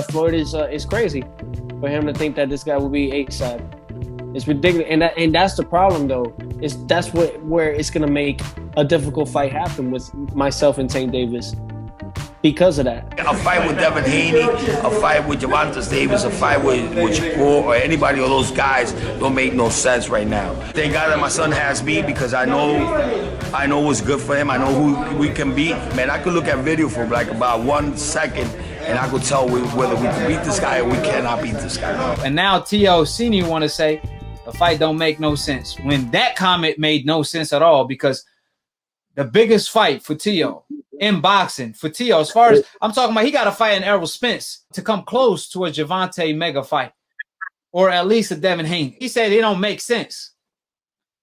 Floyd is crazy for him to think that this guy will be AKHi. It's ridiculous, and that's the problem though. That's where it's gonna make a difficult fight happen with myself and Tank Davis because of that. A fight with Devin Haney, a fight with Gervonta Davis, a fight with Shakur or anybody of those guys don't make no sense right now. Thank God that my son has me because I know what's good for him. I know who we can beat. Man, I could look at video for like about 1 second and I could tell whether we can beat this guy or we cannot beat this guy. And now T.O. Senior want to say the fight don't make no sense, when that comment made no sense at all, because the biggest fight for T.O. in boxing for T.O., as far as I'm talking about, he got to fight an Errol Spence to come close to a Gervonta mega fight, or at least a Devin Haney. He said it don't make sense.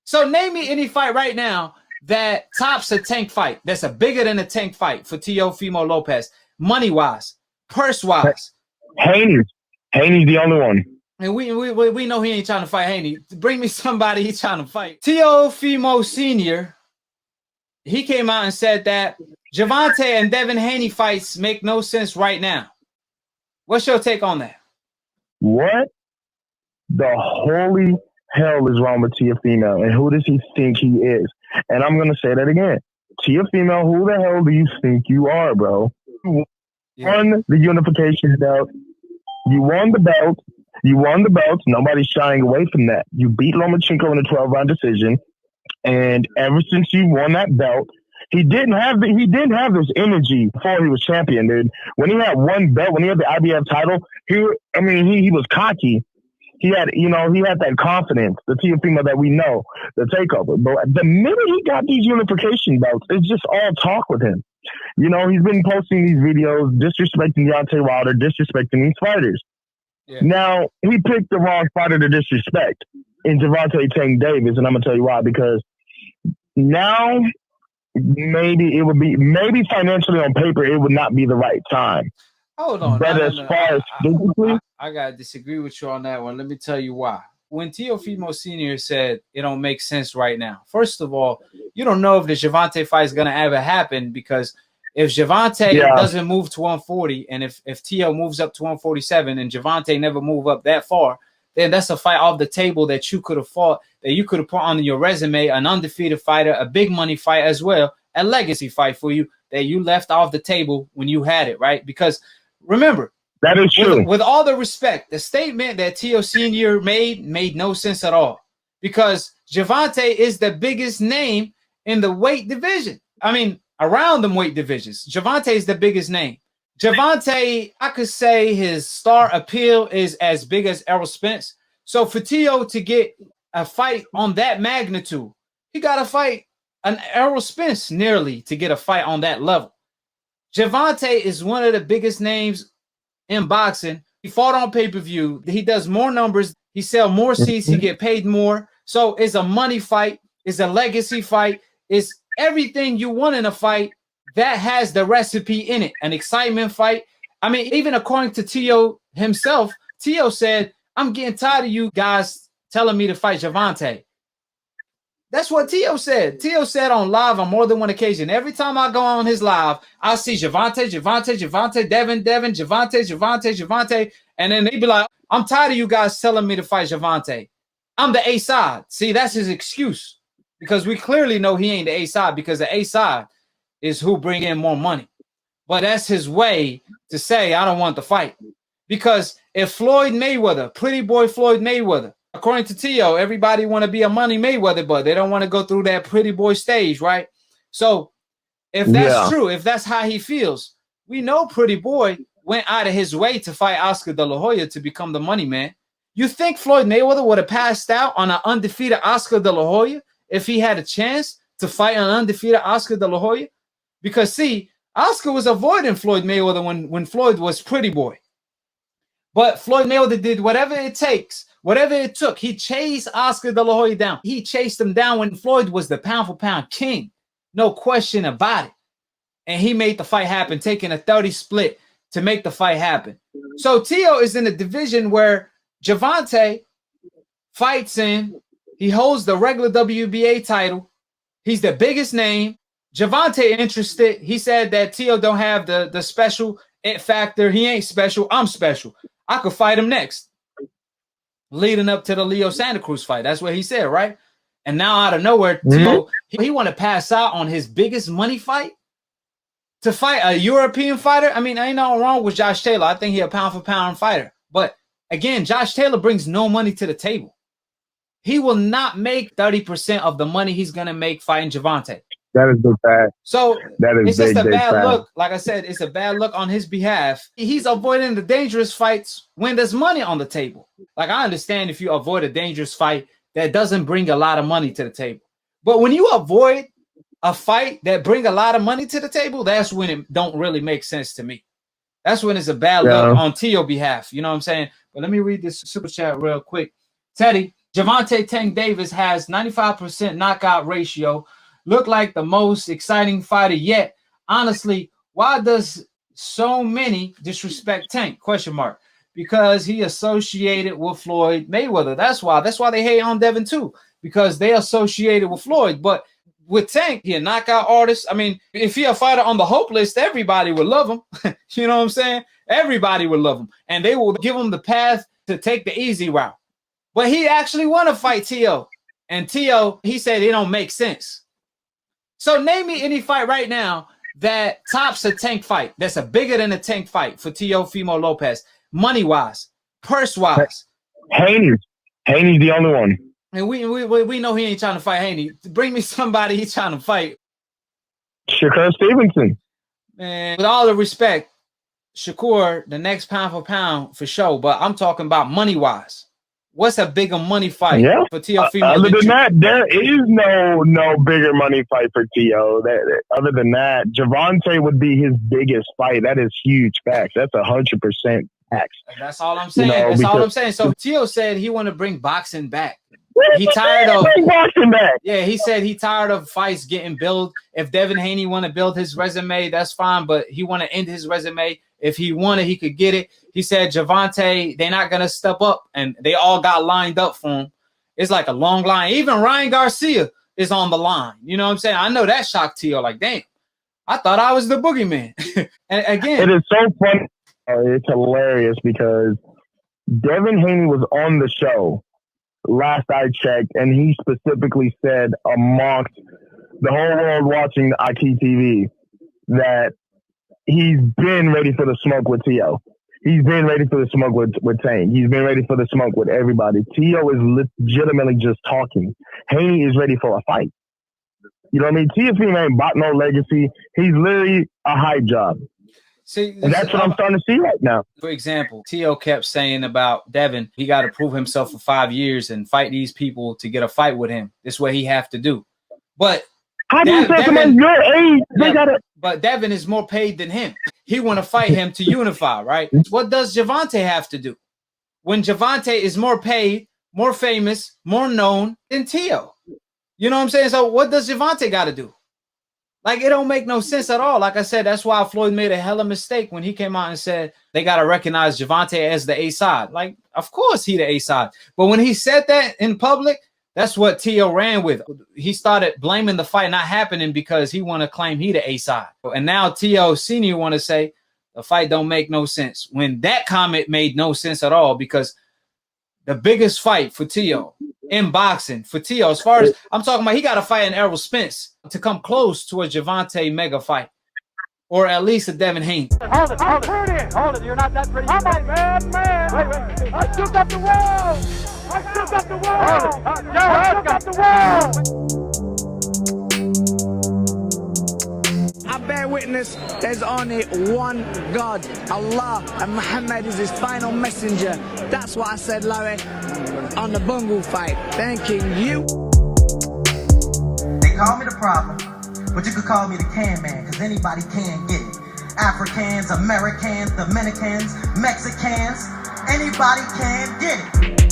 So name me any fight right now that tops a Tank fight, that's a bigger than a Tank fight for Teofimo Lopez, money-wise, purse-wise. Haney's the only one. And we know he ain't trying to fight Haney. Bring me somebody he's trying to fight. Teofimo Senior, he came out and said that Gervonta and Devin Haney fights make no sense right now. What's your take on that? What the holy hell is wrong with Teofimo, and who does he think he is? And I'm going to say that again. Teofimo, who the hell do you think you are, bro? You won the unification belt. You won the belt. You won the belt. Nobody's shying away from that. You beat Lomachenko in a 12-round decision. And ever since you won that belt, he didn't have this energy before he was champion, dude. When he had one belt, when he had the IBF title, he was cocky. He had that confidence, the Teofimo that we know, the takeover. But the minute he got these unification belts, it's just all talk with him. You know, he's been posting these videos, disrespecting Deontay Wilder, disrespecting these fighters. Yeah. Now, he picked the wrong fighter to disrespect in Gervonta Tank Davis, and I'm going to tell you why. Because now, maybe financially on paper, it would not be the right time. Hold on. But as far as physically, I got to disagree with you on that one. Let me tell you why. When Teofimo Senior said it don't make sense right now, first of all, you don't know if the Gervonta fight is going to ever happen, because if Gervonta doesn't move to 140, and if Teo moves up to 147 and Gervonta never move up that far, then that's a fight off the table that you could have fought, that you could have put on your resume, an undefeated fighter, a big money fight as well, a legacy fight for you that you left off the table when you had it, right? Because remember, that is true. With all the respect, the statement that T.O. Senior made no sense at all, because Gervonta is the biggest name in the weight division. I mean, around them weight divisions, Gervonta is the biggest name. Gervonta, I could say his star appeal is as big as Errol Spence. So for T.O. to get a fight on that magnitude, he got to fight an Errol Spence nearly to get a fight on that level. Gervonta is one of the biggest names in boxing. He fought on pay-per-view. He does more numbers. He sells more seats. He get paid more. So it's a money fight. It's a legacy fight. It's everything you want in a fight that has the recipe in it. An excitement fight. I mean, even according to T.O. himself, T.O. said, I'm getting tired of you guys telling me to fight Gervonta. That's what T.O. said. T.O. said on live on more than one occasion. Every time I go on his live, I see Gervonta, Devin, Gervonta. And then they be like, I'm tired of you guys telling me to fight Gervonta. I'm the A side. See, that's his excuse. Because we clearly know he ain't the A side, because the A side is who bring in more money. But that's his way to say, I don't want the fight. Because if Floyd Mayweather, pretty boy Floyd Mayweather, according to T.O., everybody want to be a money Mayweather, but they don't want to go through that pretty boy stage, right? So if that's true, if that's how he feels, we know pretty boy went out of his way to fight Oscar De La Hoya to become the money man. You think Floyd Mayweather would have passed out on an undefeated Oscar De La Hoya if he had a chance to fight an undefeated Oscar De La Hoya? Because, see, Oscar was avoiding Floyd Mayweather when Floyd was pretty boy. But Floyd Mayweather did whatever it takes, whatever it took. He chased Oscar De La Hoya down. He chased him down when Floyd was the pound-for-pound king. No question about it. And he made the fight happen, taking a 30 split to make the fight happen. So T.O. is in a division where Gervonta fights in. He holds the regular WBA title. He's the biggest name. Gervonta interested. He said that T.O. don't have the special it factor. He ain't special. I'm special. I could fight him next. Leading up to the Leo Santa Cruz fight. That's what he said, right? And now out of nowhere, Tio, he want to pass out on his biggest money fight to fight a European fighter. I mean, ain't nothing wrong with Josh Taylor. I think he a pound for pound fighter. But again, Josh Taylor brings no money to the table. He will not make 30% of the money he's going to make fighting Gervonta. That is big fact. So it's just a bad look. Like I said, it's a bad look on his behalf. He's avoiding the dangerous fights when there's money on the table. Like, I understand if you avoid a dangerous fight that doesn't bring a lot of money to the table. But when you avoid a fight that bring a lot of money to the table, that's when it don't really make sense to me. That's when it's a bad look on Tio's behalf. You know what I'm saying? But let me read this super chat real quick. Teddy, Gervonta Tank Davis has 95% knockout ratio. Look like the most exciting fighter yet. Honestly, why does so many disrespect Tank? Question mark. Because he associated with Floyd Mayweather. That's why they hate on Devin too, because they associated with Floyd. But with Tank, he a knockout artist. I mean, if he a fighter on the hope list, everybody would love him. You know what I'm saying? Everybody would love him. And they will give him the path to take the easy route. But he actually want to fight Tio. And Tio, he said it don't make sense. So name me any fight right now that tops a Tank fight. That's a bigger than a Tank fight for Teofimo Lopez. Money-wise, purse-wise. Haney's the only one. And we know he ain't trying to fight Haney. Bring me somebody he's trying to fight. Shakur Stevenson. Man, with all the respect, Shakur, the next pound for pound for sure. But I'm talking about money-wise. What's a bigger money fight for Teofimo? Other than that, there is no bigger money fight for Tio. Other than that, Gervonta would be his biggest fight. That is huge facts. That's 100%. That's all I'm saying. That's all I'm saying. So Tio said he want to bring boxing back. He tired of boxing back. Yeah, he said he tired of fights getting built. If Devin Haney want to build his resume, that's fine. But he want to end his resume. If he wanted, he could get it. He said Gervonta, they're not gonna step up, and they all got lined up for him. It's like a long line. Even Ryan Garcia is on the line. You know what I'm saying? I know that shocked Tio. Like, damn, I thought I was the boogeyman. And again, it is so funny. It's hilarious because Devin Haney was on the show last I checked, and he specifically said amongst the whole world watching the IKHi TV that he's been ready for the smoke with Tio. He's been ready for the smoke with Tank. He's been ready for the smoke with everybody. Tio is legitimately just talking. Haney is ready for a fight. You know what I mean? Teofimo ain't bought no legacy. He's literally a hype job. See, and that's what I'm starting to see right now. For example, Tio kept saying about Devin, he got to prove himself for 5 years and fight these people to get a fight with him. This is what he have to do. But how do you say someone your age? But Devin is more paid than him. He want to fight him to unify, right? What does Gervonta have to do? When Gervonta is more paid, more famous, more known than Tio. You know what I'm saying? So what does Gervonta got to do? Like, it don't make no sense at all. Like I said, that's why Floyd made a hella mistake when he came out and said they got to recognize Gervonta as the A side. Like, of course he the A side. But when he said that in public, that's what Tio ran with. He started blaming the fight not happening because he want to claim he the A side. And now Tio Sr. want to say the fight don't make no sense. When that comment made no sense at all, because the biggest fight for Tio in boxing, for Tio, as far as I'm talking about, he got to fight an Errol Spence to come close to a Gervonta mega fight, or at least a Devin Haney. Hold it. You're not that pretty. I'm a bad man. Wait. I took up the world. I took up the world. I took up the world. I bear witness, there's only one God, Allah, and Muhammad is his final messenger. That's what I said, Larry, on the Bungle fight. Thanking you. They call me the problem, but you could call me the can man, because anybody can get it. Africans, Americans, Dominicans, Mexicans, anybody can get it.